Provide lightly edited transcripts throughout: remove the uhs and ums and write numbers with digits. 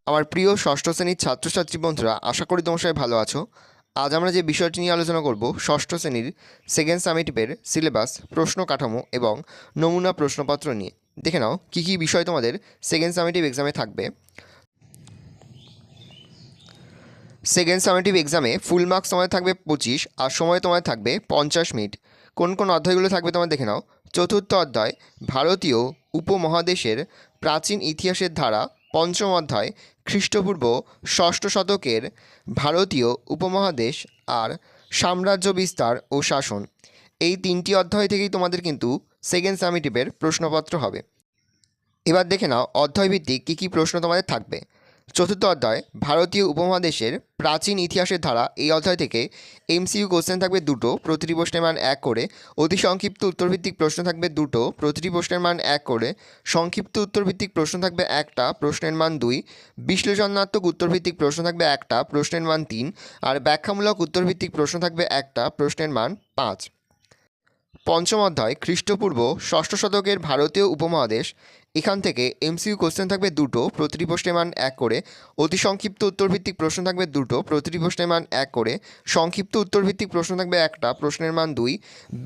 আমার প্রিয় ষষ্ঠ শ্রেণীর ছাত্রছাত্রী বন্ধুরা, আশা করি তোমার সবাই ভালো আছো। আজ আমরা যে বিষয়টি নিয়ে আলোচনা করব ষষ্ঠ শ্রেণীর সেকেন্ড সামেটিভের সিলেবাস, প্রশ্ন কাঠামো এবং নমুনা প্রশ্নপত্র নিয়ে। দেখে নাও কী কী বিষয় তোমাদের সেকেন্ড সামেটিভ এক্সামে থাকবে। সেকেন্ড সামেটিভ এক্সামে ফুল মার্কস তোমাদের থাকবে 25 আর সময় তোমাদের থাকবে 50 মিনিট। কোন কোন অধ্যায়গুলো থাকবে তোমরা দেখে নাও। চতুর্থ অধ্যায় ভারতীয় উপমহাদেশের প্রাচীন ইতিহাসের ধারা। পঞ্চম অধ্যায় খ্রিস্টপূর্ব ষষ্ঠ শতকের ভারতীয় উপমহাদেশ আর সাম্রাজ্য বিস্তার ও শাসন। এই তিনটি অধ্যায় থেকেই তোমাদের কিন্তু সেকেন্ড সামেটিভের প্রশ্নপত্র হবে। এবার দেখে নাও অধ্যায়ভিত্তিক কী কী প্রশ্ন তোমাদের থাকবে। চতুর্থ অধ্যায় ভারতীয় উপমহাদেশের প্রাচীন ইতিহাসের ধারা। এই অধ্যায় থেকে এমসিইউ কোশ্চেন থাকবে দুটো, প্রতিটি প্রশ্নের মান 1 করে। অতি সংক্ষিপ্ত উত্তরভিত্তিক প্রশ্ন থাকবে দুটো, প্রতিটি প্রশ্নের মান 1 করে। সংক্ষিপ্ত উত্তরভিত্তিক প্রশ্ন থাকবে একটা, প্রশ্নের মান 2। বিশ্লেষণাত্মক উত্তরভিত্তিক প্রশ্ন থাকবে একটা, প্রশ্নের মান 3। আর ব্যাখ্যামূলক উত্তরভিত্তিক প্রশ্ন থাকবে একটা, প্রশ্নের মান 5। পঞ্চম অধ্যায় খ্রিস্টপূর্ব ষষ্ঠ শতকের ভারতীয় উপমহাদেশ। এখান থেকে এমসিইউ কোশ্চেন থাকবে দুটো, প্রতিটি প্রশ্নের মান 1 করে। অতি সংক্ষিপ্ত উত্তরভিত্তিক প্রশ্ন থাকবে দুটো, প্রতিটি প্রশ্নের মান 1 করে। সংক্ষিপ্ত উত্তরভিত্তিক প্রশ্ন থাকবে একটা, প্রশ্নের মান 2।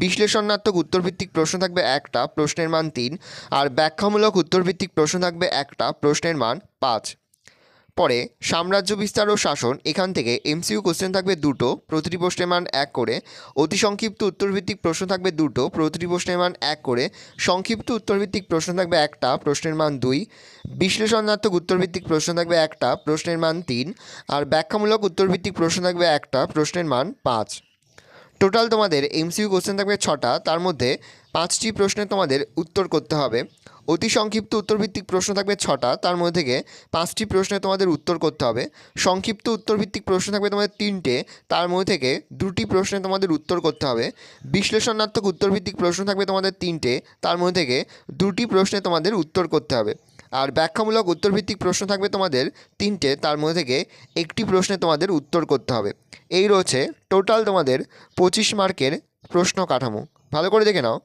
বিশ্লেষণাত্মক উত্তরভিত্তিক প্রশ্ন থাকবে একটা, প্রশ্নের মান 3। আর ব্যাখ্যামূলক উত্তরভিত্তিক প্রশ্ন থাকবে একটা, প্রশ্নের মান 5। পরে সাম্রাজ্য বিস্তার ও শাসন। এখান থেকে এমসিইউ কোশ্চেন থাকবে দুটো, প্রতিটি প্রশ্নের মান 1 করে। অতি সংক্ষিপ্ত উত্তরভিত্তিক প্রশ্ন থাকবে দুটো, প্রতিটি প্রশ্নের মান 1 করে। সংক্ষিপ্ত উত্তরভিত্তিক প্রশ্ন থাকবে একটা, প্রশ্নের মান 2। বিশ্লেষণাত্মক উত্তরভিত্তিক প্রশ্ন থাকবে একটা, প্রশ্নের মান 3। আর ব্যাখ্যামূলক উত্তরভিত্তিক প্রশ্ন থাকবে একটা, প্রশ্নের মান 5। টোটাল তোমাদের এমসিইউ কোশ্চেন থাকবে 6টা, তার মধ্যে 5টি প্রশ্নের তোমাদের উত্তর করতে হবে। অতি সংক্ষিপ্ত উত্তরভিত্তিক প্রশ্ন থাকবে 6টা, তার মধ্যে থেকে 5টি প্রশ্নে তোমাদের উত্তর করতে হবে। সংক্ষিপ্ত উত্তরভিত্তিক প্রশ্ন থাকবে তোমাদের 3টে, তার মধ্যে থেকে 2টি প্রশ্নে তোমাদের উত্তর করতে হবে। বিশ্লেষণাত্মক উত্তরভিত্তিক প্রশ্ন থাকবে তোমাদের 3টে, তার মধ্যে থেকে 2টি প্রশ্নে তোমাদের উত্তর করতে হবে। আর ব্যাখ্যামূলক উত্তরভিত্তিক প্রশ্ন থাকবে তোমাদের 3টে, তার মধ্যে থেকে 1টি প্রশ্নে তোমাদের উত্তর করতে হবে। এই রয়েছে টোটাল তোমাদের 25 মার্কের প্রশ্ন কাঠামো। ভালো করে দেখে নাও।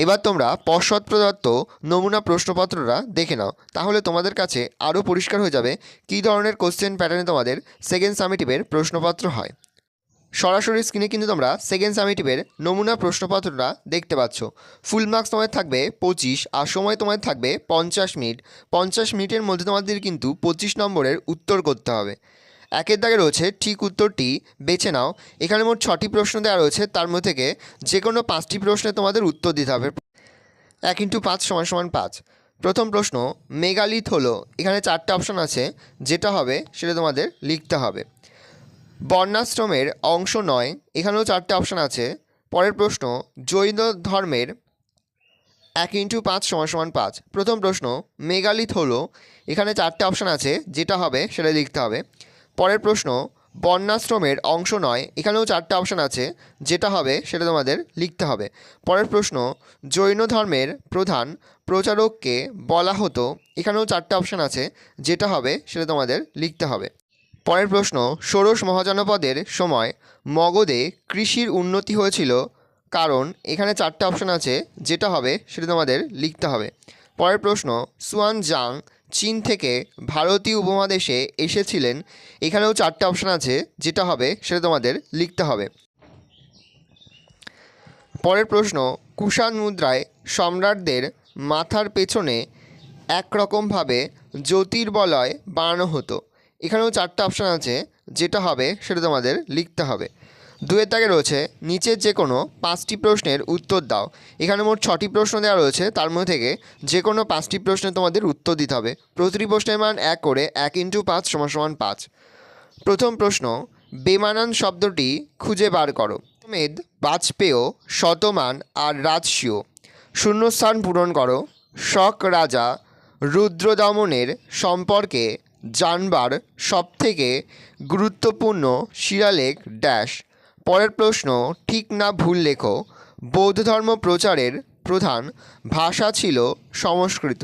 এবার তোমরা পর্ষদ প্রদত্ত নমুনা প্রশ্নপত্রটা দেখে নাও, তাহলে তোমাদের কাছে আরও পরিষ্কার হয়ে যাবে কী ধরনের কোশ্চেন প্যাটার্নে তোমাদের সেকেন্ড সামেটিভের প্রশ্নপত্র হয়। সরাসরি স্ক্রিনে কিন্তু তোমরা সেকেন্ড সামেটিভের নমুনা প্রশ্নপত্রটা দেখতে পাচ্ছ। ফুল মার্কস তোমাদের থাকবে 25 আর সময় তোমাদের থাকবে 50 মিনিট। 50 মিনিটের মধ্যে তোমাদের কিন্তু 25 নম্বরের উত্তর করতে হবে। একের দাগে রয়েছে ঠিক উত্তরটি বেছে নাও। এখানে মোট 6টি প্রশ্ন দেওয়া রয়েছে, তার মধ্যে থেকে যে কোনো 5টি প্রশ্নে তোমাদের উত্তর দিতে হবে। 1 × 5 = 5। প্রথম প্রশ্ন, মেগালিথ হলো, এখানে 4টে অপশান আছে, যেটা হবে সেটা তোমাদের লিখতে হবে। বর্ণাশ্রমের অংশ নয়, এখানেও 4টে অপশান আছে। পরের প্রশ্ন, জৈন ধর্মের 1 × 5 = 5। প্রথম প্রশ্ন, মেগালিথ হলো, এখানে 4টে অপশান আছে, যেটা হবে সেটা লিখতে হবে। পরের প্রশ্ন, বর্ণাশ্রমের অংশ নয়, এখানেও 4টে অপশান আছে, যেটা হবে সেটা তোমাদের লিখতে হবে। পরের প্রশ্ন, জৈন ধর্মের প্রধান প্রচারককে বলা হতো, এখানেও 4টে অপশান আছে, যেটা হবে সেটা তোমাদের লিখতে হবে। পরের প্রশ্ন, ষোড়শ মহাজনপদের সময় মগধে কৃষির উন্নতি হয়েছিল কারণ, এখানে 4টে অপশান আছে, যেটা হবে সেটা তোমাদের লিখতে হবে। পরের প্রশ্ন, সুয়ান জাং চীন থেকে ভারতীয় উপমহাদেশে এসেছিলেন, এখানেও 4টে অপশান আছে, যেটা হবে সেটা তোমাদের লিখতে হবে। পরের প্রশ্ন, কুষাণ মুদ্রায় সম্রাটদের মাথার পেছনে একরকমভাবে জ্যোতির্বলয় বানানো হতো, এখানেও 4টে অপশান আছে, যেটা হবে সেটা তোমাদের লিখতে হবে। 2-এর দাগে রয়েছে নিচের যে কোনো 5টি প্রশ্নের উত্তর দাও। এখানে মোট 6টি প্রশ্ন দেওয়া রয়েছে, তার মধ্যে থেকে যে কোনো 5টি প্রশ্নে তোমাদের উত্তর দিতে হবে। প্রতিটি প্রশ্নের মান 1 করে। 1 × 5 = 5। প্রথম প্রশ্ন, বেমানান শব্দটি খুঁজে বার করো। মেদ, বাজপেয়, শতমান আর রাজস্বীয়। শূন্যস্থান পূরণ করো। শক রাজা রুদ্রদমনের সম্পর্কে জানবার সবথেকে গুরুত্বপূর্ণ শিলালেখ ড্যাশ। পরের প্রশ্ন, ঠিক না ভুল লেখো। বৌদ্ধ ধর্ম প্রচারের প্রধান ভাষা ছিল সংস্কৃত।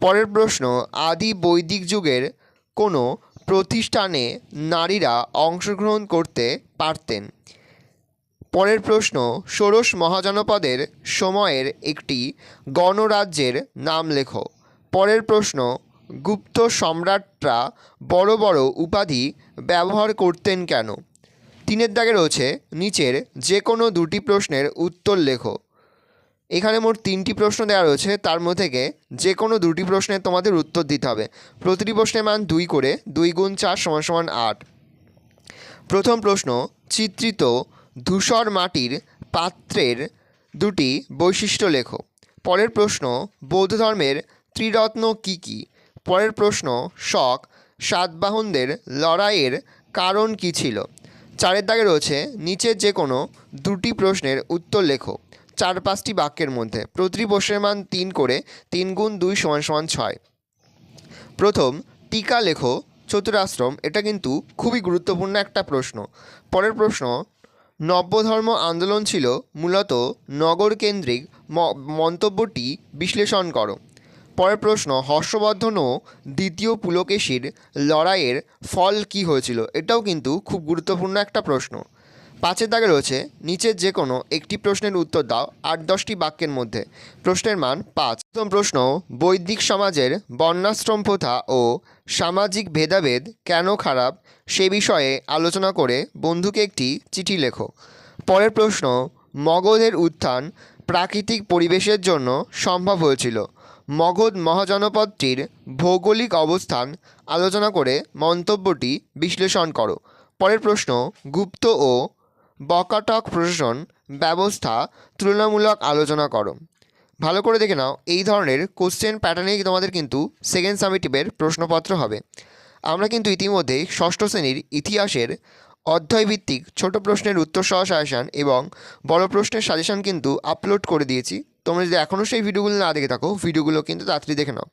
পরের প্রশ্ন, আদি বৈদিক যুগের কোনো প্রতিষ্ঠানে নারীরা অংশগ্রহণ করতে পারতেন। পরের প্রশ্ন, ষোড়শ মহাজনপদের সময়ের একটি গণরাজ্যের নাম লেখো। পরের প্রশ্ন, গুপ্ত সম্রাটরা বড় বড় উপাধি ব্যবহার করতেন কেন? 3 দাগে রয়েছে নিচের যে কোনো 2টি প্রশ্নের উত্তর লেখো। এখানে মোট 3টি প্রশ্ন দেওয়া রয়েছে, তার মধ্যে থেকে যে কোনো 2টি প্রশ্নের তোমাদের উত্তর দিতে হবে। প্রতিটি প্রশ্নের মান 2 করে, 2 গুণ 4 = 8। প্রথম প্রশ্ন, চিত্রিত ধূসর মাটির পাত্রের 2টি বৈশিষ্ট্য লেখো। পরের প্রশ্ন, বৌদ্ধ ধর্মের ত্রিরত্ন কী কী? পরের প্রশ্ন, শক সাতবাহনদের লড়াইয়ের কারণ কী ছিল? 4 দাগে রয়েছে নিচের যে কোনো 2টি প্রশ্নের উত্তর লেখো 4-5টি বাক্যের মধ্যে। প্রতিটি প্রশ্নের মান 3 করে, 3 গুণ 2 = 6। প্রথম, টিকা লেখো চতুরাশ্রম। এটা কিন্তু খুবই গুরুত্বপূর্ণ একটা প্রশ্ন। পরের প্রশ্ন, নব্যধর্ম আন্দোলন ছিল মূলত নগরকেন্দ্রিক, মন্তব্যটি বিশ্লেষণ করো। পরের প্রশ্ন, হর্ষবর্ধন ও দ্বিতীয় পুলকেশীর লড়াইয়ের ফল কী হয়েছিল? এটাও কিন্তু খুব গুরুত্বপূর্ণ একটা প্রশ্ন। 5 দাগে রয়েছে নিচের যে কোনো একটি প্রশ্নের উত্তর দাও 8-10টি বাক্যের মধ্যে। প্রশ্নের মান 5। প্রথম প্রশ্ন, বৈদিক সমাজের বর্ণাশ্রম প্রথা ও সামাজিক ভেদাভেদ কেন খারাপ সে বিষয়ে আলোচনা করে বন্ধুকে একটি চিঠি লেখো। পরের প্রশ্ন, মগধের উত্থান প্রাকৃতিক পরিবেশের জন্য সম্ভব হয়েছিল। মগধ মহাজনপদটির ভৌগোলিক অবস্থান আলোচনা করে মন্তব্যটি বিশ্লেষণ করো। পরের প্রশ্ন, গুপ্ত ও বকাটক প্রশাসন ব্যবস্থা তুলনামূলক আলোচনা করো। ভালো করে দেখে নাও, এই ধরনের কোশ্চেন প্যাটার্নেই তোমাদের কিন্তু সেকেন্ড সামেটিভের প্রশ্নপত্র হবে। আমরা কিন্তু ইতিমধ্যেই ষষ্ঠ শ্রেণীর ইতিহাসের অধ্যায়ভিত্তিক ছোট প্রশ্নের উত্তর সহ সাজেশান এবং বড় প্রশ্নের সাজেশান কিন্তু আপলোড করে দিয়েছি। তোমরা যদি এখনও সেই ভিডিওগুলো না দেখে থাকো, ভিডিওগুলো কিন্তু তাড়াতাড়ি দেখে নাও।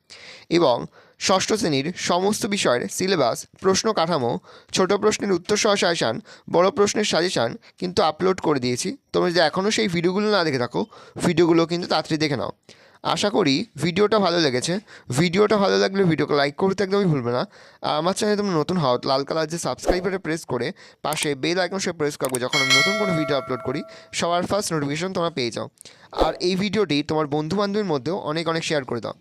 এবং ষষ্ঠ শ্রেণীর সমস্ত বিষয়ের সিলেবাস, প্রশ্ন কাঠামো, ছোট প্রশ্নের উত্তর সহ সাজেশান, বড় প্রশ্নের সাজেশান কিন্তু আপলোড করে দিয়েছি। তোমরা যদি এখনও সেই ভিডিওগুলো না দেখে থাকো, ভিডিওগুলো কিন্তু তাড়াতাড়ি দেখে নাও। আশা করি ভিডিওটা ভালো লেগেছে। ভিডিওটা ভালো লাগলে ভিডিওকে লাইক করতে একদমই ভুলবে না। আর আমার চ্যানেলে তুমি নতুন হও, লাল কালার যে সাবস্ক্রাইবারে প্রেস করে পাশে বেল আইকন সে প্রেস করবে, যখন আমি নতুন কোনো ভিডিও আপলোড করি সবার ফার্স্ট নোটিফিকেশন তোমরা পেয়ে যাও। আর এই ভিডিওটি তোমার বন্ধুবান্ধবের মধ্যেও অনেক শেয়ার করে দাও।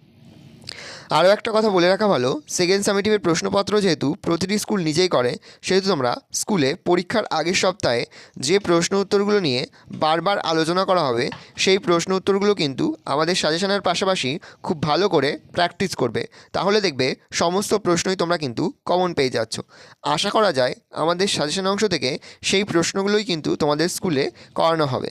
আরও একটা কথা বলে রাখা ভালো, সেকেন্ড সামেটিভের প্রশ্নপত্র যেহেতু প্রতিটি স্কুল নিজেই করে, সেহেতু তোমরা স্কুলে পরীক্ষার আগের সপ্তাহে যে প্রশ্ন উত্তরগুলো নিয়ে বারবার আলোচনা করা হবে, সেই প্রশ্ন উত্তরগুলো কিন্তু আমাদের সাজেশনের পাশাপাশি খুব ভালো করে প্র্যাকটিস করবে। তাহলে দেখবে সমস্ত প্রশ্নই তোমরা কিন্তু কমন পেয়ে যাচ্ছ। আশা করা যায় আমাদের সাজেশন অংশ থেকে সেই প্রশ্নগুলোই কিন্তু তোমাদের স্কুলে করানো হবে।